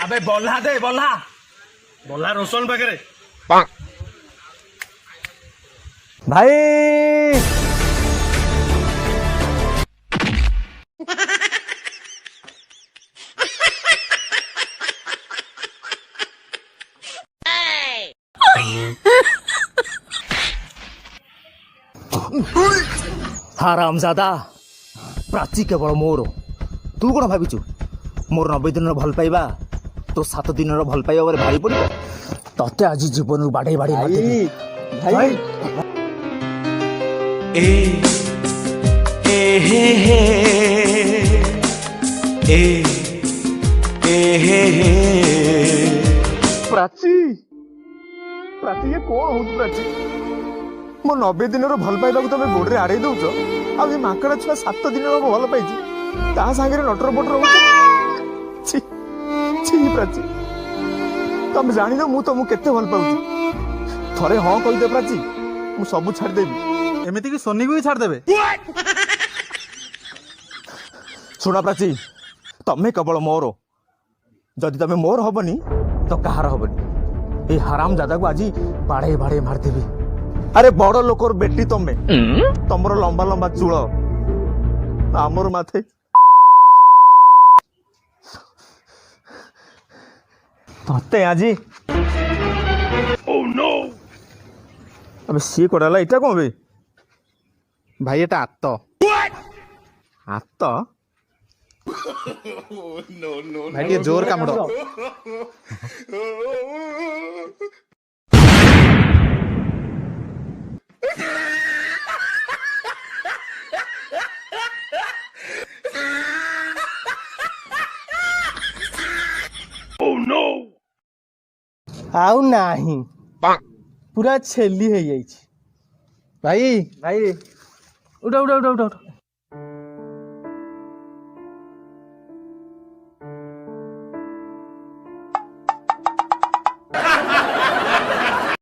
अबे बोला दे बोला बोला रोशन पाखे भाई हरामजादा प्राची केवल मोर तू कौन भाविचु मोर 90 दिन भल पाइबा तो 7 दिन भल पाइबा भाई पड़ो तते आज जीवन बाड़े बाड़े भाई ए ए हे हे ए ए हे हे प्राची प्राची ये कौन हो प्राची मो 90 दिन भल पाइबा तुम गोड़े आड़े दौच आ माकड़ा छुआ 7 दिन भल पाई ता सागर नटर पटर हो प्राची तुम जान मु तुमको केते भल पाऊँ थरे हाँ कहीदे प्राची मु सब छाड़देवी एमती कि सोनी को भी छाड़देवे शुण प्राची तमें केवल मोर जदि तमें मोर हबनी तो कहार हबनी ये हराम जादा को आज बाड़े बाड़े मारदेवी अरे बड़ लोकर बेटी तमें तमर लंबा लंबा चूल आमर माथे तते आज अबे सी कोडाला इटा कौन बे भाई एटा आत्त हाथ भाई टे जोर कामुड़ आउ नाही पूरा छेली है भाई भाई उठा उठा उठा उठा